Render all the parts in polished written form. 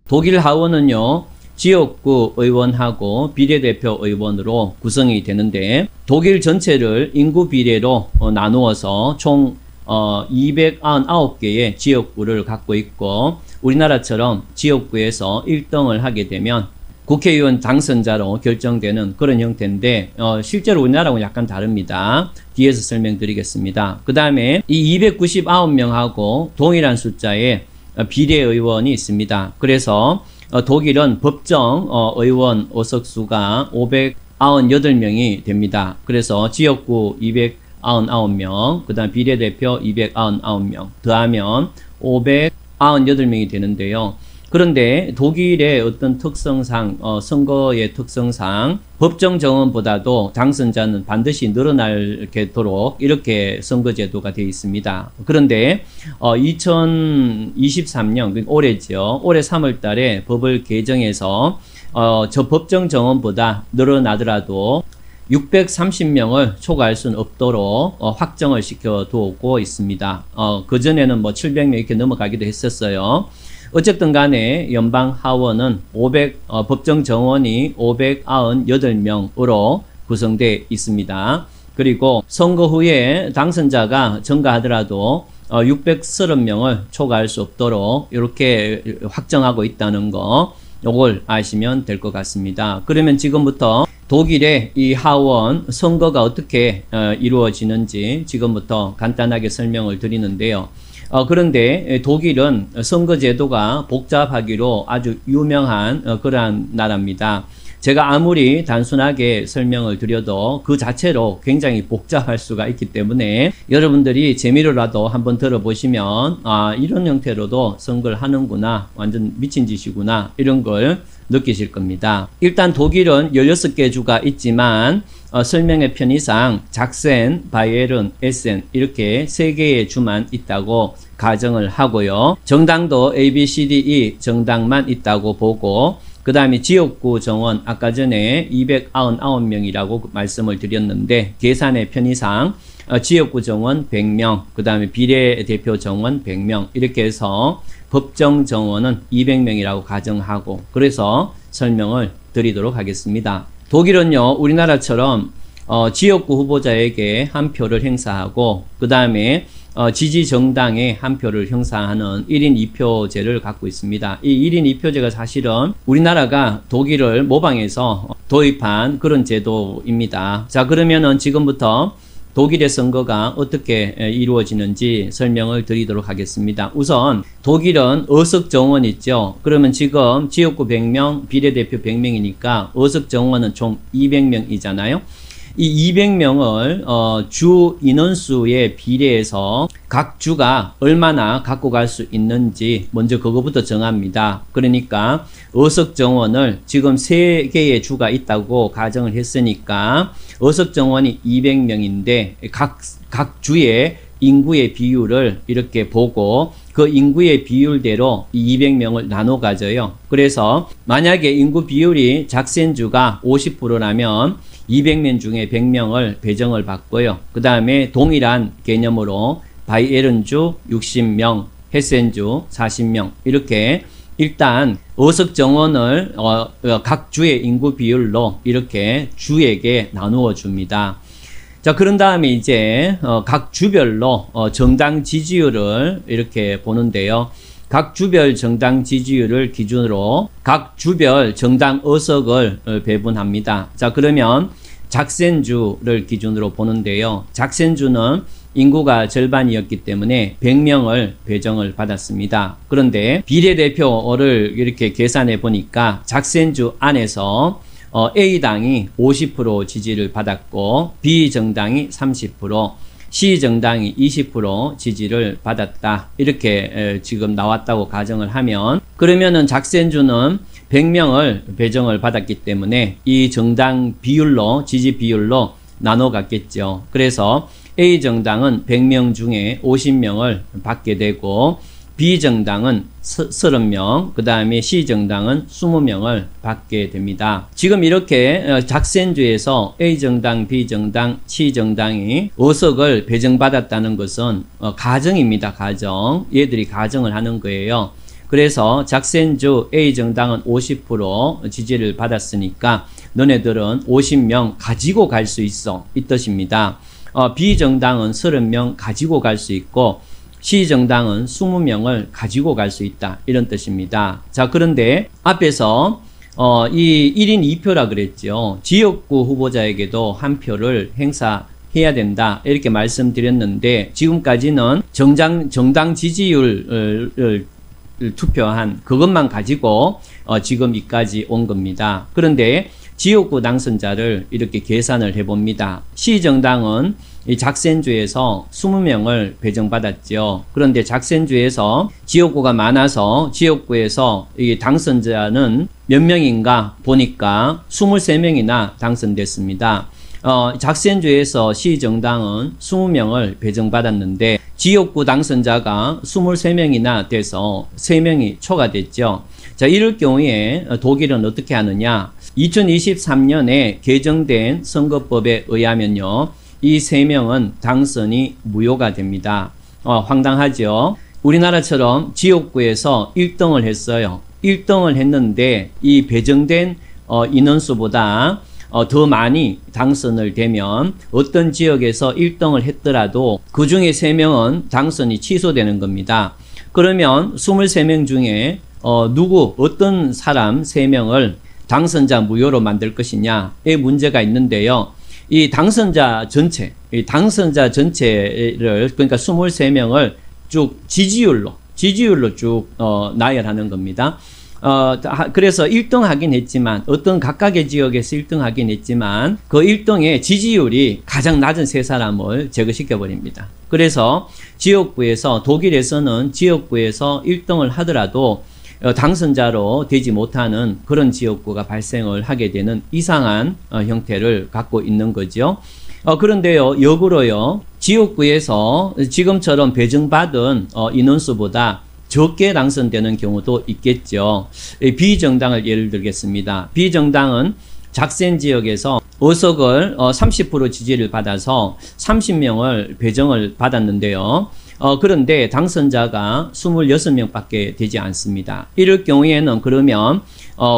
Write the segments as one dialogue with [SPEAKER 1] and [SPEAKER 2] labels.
[SPEAKER 1] 독일 하원은요, 지역구 의원하고 비례대표 의원으로 구성이 되는데 독일 전체를 인구 비례로 나누어서 총 299개의 지역구를 갖고 있고 우리나라처럼 지역구에서 1등을 하게 되면 국회의원 당선자로 결정되는 그런 형태인데 실제로 우리나라하고는 약간 다릅니다. 뒤에서 설명드리겠습니다. 그 다음에 이 299명하고 동일한 숫자의 비례의원이 있습니다. 그래서 독일은 법정 의원 의석수가 598명이 됩니다. 그래서 지역구 299명, 그 다음 비례대표 299명 더하면 598명이 되는데요. 그런데 독일의 어떤 특성상, 선거의 특성상 법정 정원보다도 당선자는 반드시 늘어나도록 이렇게 선거제도가 되어 있습니다. 그런데 2023년, 올해죠. 올해 3월 달에 법을 개정해서 저 법정 정원보다 늘어나더라도 630명을 초과할 수는 없도록 확정을 시켜두고 있습니다. 그전에는 뭐 700명 이렇게 넘어가기도 했었어요. 어쨌든 간에 연방 하원은 법정 정원이 598명으로 구성되어 있습니다. 그리고 선거 후에 당선자가 증가하더라도 630명을 초과할 수 없도록 이렇게 확정하고 있다는 거, 요걸 아시면 될 것 같습니다. 그러면 지금부터 독일의 이 하원 선거가 어떻게 이루어지는지 지금부터 간단하게 설명을 드리는데요. 그런데 독일은 선거제도가 복잡하기로 아주 유명한 그러한 나라입니다. 제가 아무리 단순하게 설명을 드려도 그 자체로 굉장히 복잡할 수가 있기 때문에 여러분들이 재미로라도 한번 들어보시면 이런 형태로도 선거를 하는구나, 완전 미친 짓이구나, 이런 걸 느끼실 겁니다. 일단 독일은 16개 주가 있지만 설명의 편의상 작센, 바이에른, 에센 이렇게 3개의 주만 있다고 가정을 하고요. 정당도 A, B, C, D, E 정당만 있다고 보고 그 다음에 지역구 정원 아까 전에 299명이라고 말씀을 드렸는데 계산의 편의상 지역구 정원 100명, 그 다음에 비례대표 정원 100명 이렇게 해서 법정 정원은 200명이라고 가정하고 그래서 설명을 드리도록 하겠습니다. 독일은요, 우리나라처럼 지역구 후보자에게 한 표를 행사하고 그 다음에 지지 정당에 한 표를 행사하는 1인 2표제를 갖고 있습니다. 이 1인 2표제가 사실은 우리나라가 독일을 모방해서 도입한 그런 제도입니다. 자, 그러면은 지금부터 독일의 선거가 어떻게 이루어지는지 설명을 드리도록 하겠습니다. 우선 독일은 의석정원 있죠. 그러면 지금 지역구 100명, 비례대표 100명이니까 의석정원은 총 200명이잖아요. 이 200명을 주 인원수에 비례해서 각 주가 얼마나 갖고 갈 수 있는지 먼저 그거부터 정합니다. 그러니까 의석정원을 지금 3개의 주가 있다고 가정을 했으니까 의석정원이 200명인데 각 주의 인구의 비율을 이렇게 보고 그 인구의 비율대로 200명을 나눠 가져요. 그래서 만약에 인구 비율이 작센주가 50%라면 200명 중에 100명을 배정을 받고요. 그 다음에 동일한 개념으로 바이에른주 60명, 헤센주 40명 이렇게 일단 의석정원을 각 주의 인구 비율로 이렇게 주에게 나누어 줍니다. 자, 그런 다음에 이제 각 주별로 정당 지지율을 이렇게 보는데요. 각 주별 정당 지지율을 기준으로 각 주별 정당 의석을 배분합니다. 자, 그러면 작센주를 기준으로 보는데요. 작센주는 인구가 절반이었기 때문에 100명을 배정을 받았습니다. 그런데 비례대표를 이렇게 계산해 보니까 작센주 안에서 A당이 50% 지지를 받았고 B정당이 30%, C정당이 20% 지지를 받았다. 이렇게 지금 나왔다고 가정을 하면 그러면은 작센주는 100명을 배정을 받았기 때문에 이 정당 비율로 지지 비율로 나눠 갔겠죠. 그래서 A정당은 100명 중에 50명을 받게 되고 B정당은 30명, 그 다음에 C정당은 20명을 받게 됩니다. 지금 이렇게 작센주에서 A정당, B정당, C정당이 의석을 배정받았다는 것은 가정입니다. 가정. 얘들이 가정을 하는 거예요. 그래서 작센주 A정당은 50% 지지를 받았으니까 너네들은 50명 가지고 갈 수 있어 이 뜻입니다. B정당은 30명 가지고 갈 수 있고 C정당은 20명을 가지고 갈 수 있다 이런 뜻입니다. 자, 그런데 앞에서 이 1인 2표라 그랬죠. 지역구 후보자에게도 한 표를 행사해야 된다 이렇게 말씀드렸는데 지금까지는 정당 지지율을 투표한 그것만 가지고 지금 이까지 온 겁니다. 그런데 지역구 당선자를 이렇게 계산을 해봅니다. C정당은 이 작센주에서 20명을 배정받았죠. 그런데 작센주에서 지역구가 많아서 지역구에서 이 당선자는 몇 명인가 보니까 23명이나 당선됐습니다. 작센주에서 C정당은 20명을 배정받았는데 지역구 당선자가 23명이나 돼서 3명이 초과됐죠. 자, 이럴 경우에 독일은 어떻게 하느냐? 2023년에 개정된 선거법에 의하면요. 이 3명은 당선이 무효가 됩니다. 황당하죠? 우리나라처럼 지역구에서 1등을 했어요. 1등을 했는데 이 배정된 인원수보다 더 많이 당선을 되면 어떤 지역에서 1등을 했더라도 그 중에 3명은 당선이 취소되는 겁니다. 그러면 23명 중에 어떤 사람 3명을 당선자 무효로 만들 것이냐에 문제가 있는데요. 이 당선자 전체를 그러니까 23명을 쭉 지지율로 쭉 나열하는 겁니다. 그래서 1등 하긴 했지만 어떤 각각의 지역에서 1등 하긴 했지만 그 1등의 지지율이 가장 낮은 3사람을 제거시켜 버립니다. 그래서 지역구에서 독일에서는 지역구에서 1등을 하더라도 당선자로 되지 못하는 그런 지역구가 발생을 하게 되는 이상한 형태를 갖고 있는 거죠. 그런데요, 역으로요, 지역구에서 지금처럼 배정받은 인원수보다 적게 당선되는 경우도 있겠죠. B정당을 예를 들겠습니다. B정당은 작센 지역에서 의석을 30% 지지를 받아서 30명을 배정을 받았는데요. 그런데 당선자가 26명밖에 되지 않습니다. 이럴 경우에는 그러면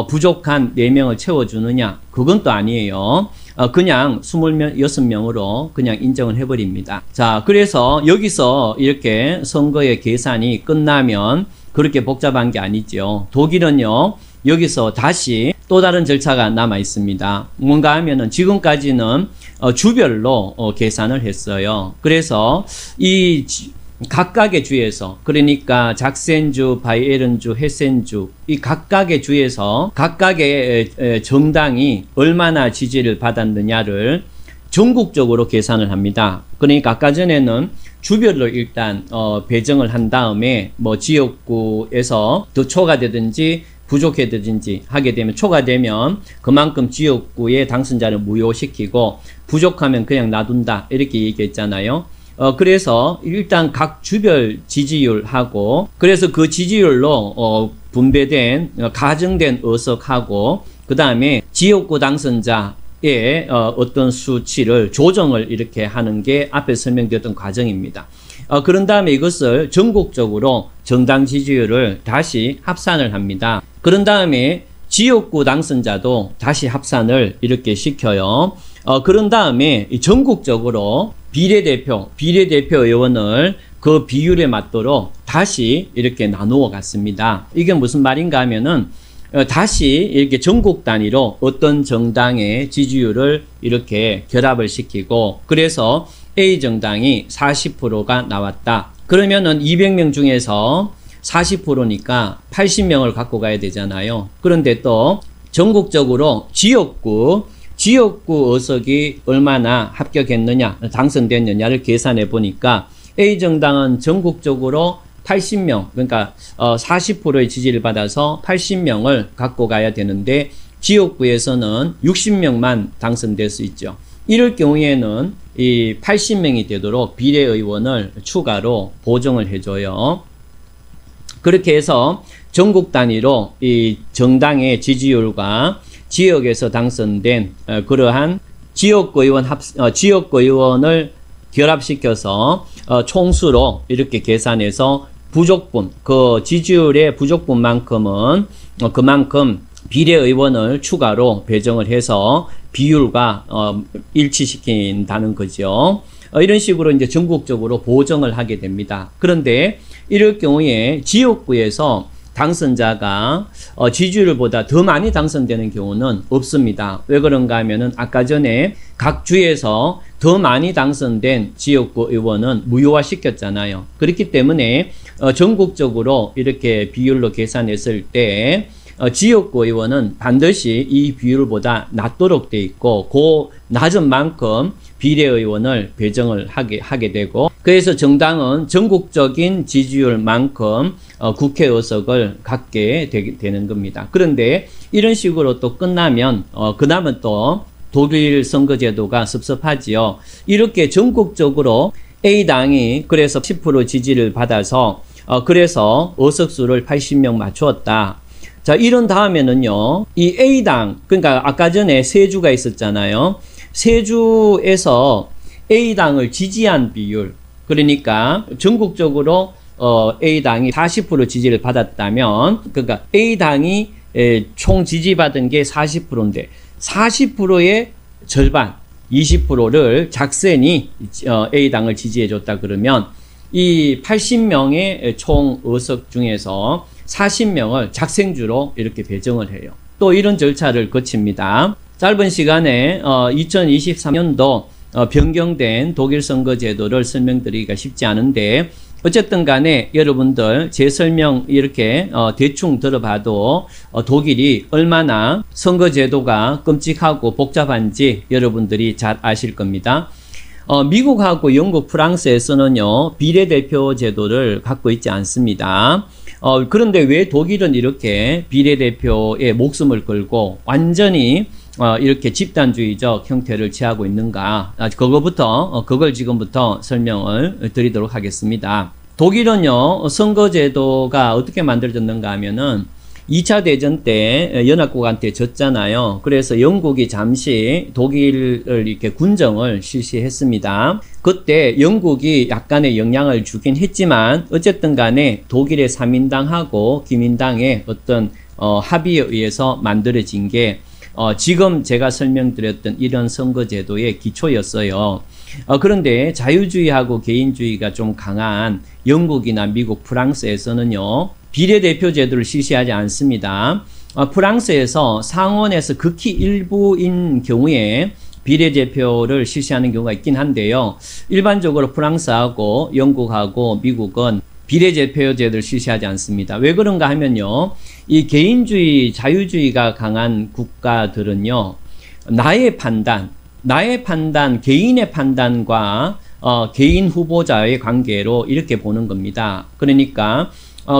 [SPEAKER 1] 부족한 4명을 채워주느냐? 그건 또 아니에요. 그냥 26명으로 그냥 인정을 해버립니다. 자, 그래서 여기서 이렇게 선거의 계산이 끝나면 그렇게 복잡한 게 아니죠. 독일은요, 여기서 다시 또 다른 절차가 남아 있습니다. 뭔가 하면은 지금까지는 주별로 계산을 했어요. 그래서 이 각각의 주에서, 그러니까 작센주, 바이에른주, 헤센주, 이 각각의 주에서 각각의 정당이 얼마나 지지를 받았느냐를 전국적으로 계산을 합니다. 그러니까 아까 전에는 주별로 일단 배정을 한 다음에 뭐 지역구에서 더 초과되든지 부족해지든지 하게 되면 초과되면 그만큼 지역구의 당선자를 무효시키고 부족하면 그냥 놔둔다 이렇게 얘기했잖아요. 그래서 일단 각 주별 지지율하고 그래서 그 지지율로 분배된 가정된 의석하고 그 다음에 지역구 당선자의 어떤 수치를 조정을 이렇게 하는 게 앞에 설명드렸던 과정입니다. 그런 다음에 이것을 전국적으로 정당 지지율을 다시 합산을 합니다. 그런 다음에 지역구 당선자도 다시 합산을 이렇게 시켜요. 그런 다음에 전국적으로 비례대표 의원을 그 비율에 맞도록 다시 이렇게 나누어 갔습니다. 이게 무슨 말인가 하면은 다시 이렇게 전국 단위로 어떤 정당의 지지율을 이렇게 결합을 시키고 그래서 A정당이 40%가 나왔다. 그러면은 200명 중에서 40%니까 80명을 갖고 가야 되잖아요. 그런데 또 전국적으로 지역구 의석이 얼마나 합격했느냐, 당선됐느냐를 계산해 보니까 A정당은 전국적으로 80명, 그러니까 40%의 지지를 받아서 80명을 갖고 가야 되는데 지역구에서는 60명만 당선될 수 있죠. 이럴 경우에는 이 80명이 되도록 비례의원을 추가로 보정을 해줘요. 그렇게 해서 전국 단위로 이 정당의 지지율과 지역에서 당선된 그러한 지역구의원을 결합시켜서 총수로 이렇게 계산해서 부족분, 그 지지율의 부족분만큼은 그만큼 비례의원을 추가로 배정을 해서 비율과 일치시킨다는 거죠. 이런 식으로 이제 전국적으로 보정을 하게 됩니다. 그런데 이럴 경우에 지역구에서 당선자가 지지율보다 더 많이 당선되는 경우는 없습니다. 왜 그런가 하면은 아까 전에 각 주에서 더 많이 당선된 지역구 의원은 무효화시켰잖아요. 그렇기 때문에 전국적으로 이렇게 비율로 계산했을 때 지역구 의원은 반드시 이 비율보다 낮도록 돼 있고 그 낮은 만큼 비례의원을 배정을 하게 되고 그래서 정당은 전국적인 지지율만큼 국회 의석을 갖게 되는 겁니다. 그런데 이런 식으로 또 끝나면 그다음은 또 독일 선거제도가 섭섭하지요. 이렇게 전국적으로 A당이 그래서 10% 지지를 받아서 그래서 의석수를 80명 맞추었다. 자, 이런 다음에는요, 이 A당, 그러니까 아까 전에 세 주가 있었잖아요. 세 주에서 A당을 지지한 비율, 그러니까 전국적으로 A당이 40% 지지를 받았다면, 그러니까 A당이 총 지지받은 게 40%인데, 40%의 절반, 20%를 작센이 A당을 지지해줬다 그러면, 이 80명의 총 의석 중에서 40명을 작생주로 이렇게 배정을 해요. 또 이런 절차를 거칩니다. 짧은 시간에 2023년도 변경된 독일 선거제도를 설명드리기가 쉽지 않은데 어쨌든 간에 여러분들 제 설명 이렇게 대충 들어봐도 독일이 얼마나 선거제도가 끔찍하고 복잡한지 여러분들이 잘 아실 겁니다. 미국하고 영국, 프랑스에서는요, 비례대표 제도를 갖고 있지 않습니다. 그런데 왜 독일은 이렇게 비례대표의 목숨을 걸고 완전히 이렇게 집단주의적 형태를 취하고 있는가? 그걸 지금부터 설명을 드리도록 하겠습니다. 독일은요, 선거제도가 어떻게 만들어졌는가 하면은 2차 대전 때 연합국한테 졌잖아요. 그래서 영국이 잠시 독일을 이렇게 군정을 실시했습니다. 그때 영국이 약간의 영향을 주긴 했지만 어쨌든 간에 독일의 3인당하고 기민당의 어떤 합의에 의해서 만들어진 게 지금 제가 설명드렸던 이런 선거제도의 기초였어요. 그런데 자유주의하고 개인주의가 좀 강한 영국이나 미국, 프랑스에서는요, 비례대표 제도를 실시하지 않습니다. 프랑스에서 상원에서 극히 일부인 경우에 비례대표를 실시하는 경우가 있긴 한데요. 일반적으로 프랑스하고 영국하고 미국은 비례대표 제도를 실시하지 않습니다. 왜 그런가 하면요, 이 개인주의, 자유주의가 강한 국가들은요, 나의 판단, 개인의 판단과 개인 후보자의 관계로 이렇게 보는 겁니다. 그러니까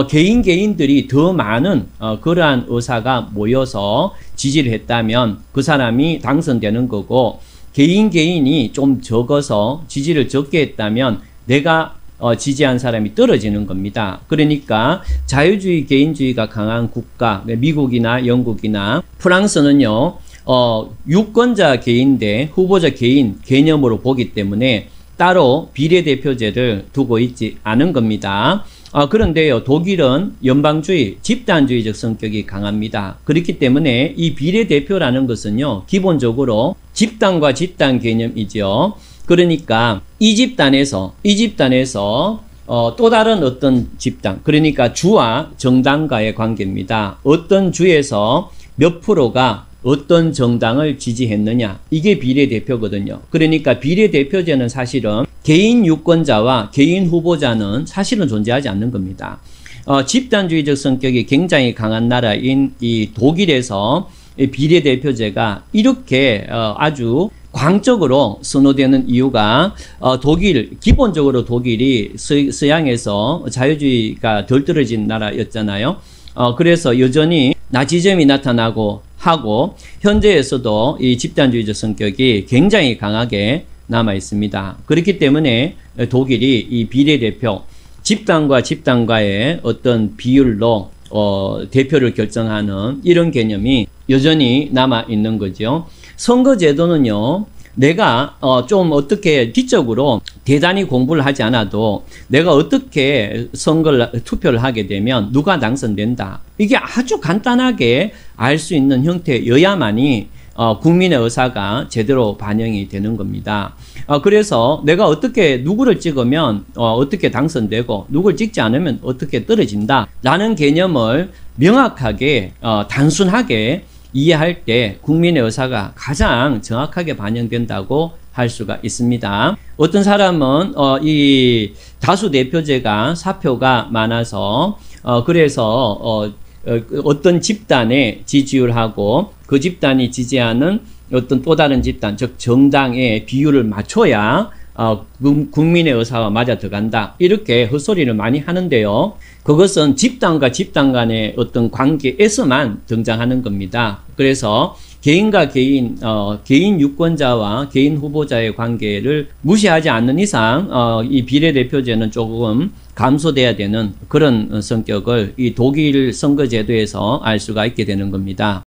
[SPEAKER 1] 개인들이 더 많은 그러한 의사가 모여서 지지를 했다면 그 사람이 당선되는 거고, 개인이 좀 적어서 지지를 적게 했다면 내가 지지한 사람이 떨어지는 겁니다. 그러니까 자유주의, 개인주의가 강한 국가, 미국이나 영국이나 프랑스는요, 유권자 개인 대 후보자 개인 개념으로 보기 때문에 따로 비례대표제를 두고 있지 않은 겁니다. 그런데요, 독일은 연방주의, 집단주의적 성격이 강합니다. 그렇기 때문에 이 비례대표라는 것은요, 기본적으로 집단과 집단 개념이죠. 그러니까 이 집단에서 또 다른 어떤 집단, 그러니까 주와 정당과의 관계입니다. 어떤 주에서 몇 프로가 어떤 정당을 지지했느냐, 이게 비례대표거든요. 그러니까 비례대표제는 사실은 개인 유권자와 개인 후보자는 사실은 존재하지 않는 겁니다. 집단주의적 성격이 굉장히 강한 나라인 이 독일에서 비례대표제가 이렇게 아주 광적으로 선호되는 이유가 기본적으로 독일이 서양에서 자유주의가 덜 떨어진 나라였잖아요. 그래서 여전히 나치즘이 나타나고 하고 현재에서도 이 집단주의적 성격이 굉장히 강하게 남아 있습니다. 그렇기 때문에 독일이 이 비례대표, 집단과 집단과의 어떤 비율로 대표를 결정하는 이런 개념이 여전히 남아 있는 거죠. 선거제도는요, 내가 좀 어떻게 지적으로 대단히 공부를 하지 않아도 내가 어떻게 투표를 하게 되면 누가 당선된다. 이게 아주 간단하게 알 수 있는 형태여야만이 국민의 의사가 제대로 반영이 되는 겁니다. 그래서 내가 어떻게 누구를 찍으면 어떻게 당선되고 누구를 찍지 않으면 어떻게 떨어진다 라는 개념을 명확하게 단순하게 이해할 때 국민의 의사가 가장 정확하게 반영된다고 할 수가 있습니다. 어떤 사람은 이 다수대표제가 사표가 많아서 그래서 어떤 집단의 지지율하고 그 집단이 지지하는 어떤 또 다른 집단, 즉 정당의 비율을 맞춰야 국민의 의사와 맞아 들어간다. 이렇게 헛소리를 많이 하는데요. 그것은 집단과 집단 간의 어떤 관계에서만 등장하는 겁니다. 그래서 개인과 개인, 개인 유권자와 개인 후보자의 관계를 무시하지 않는 이상 이 비례대표제는 조금 감소돼야 되는 그런 성격을 이 독일 선거제도에서 알 수가 있게 되는 겁니다.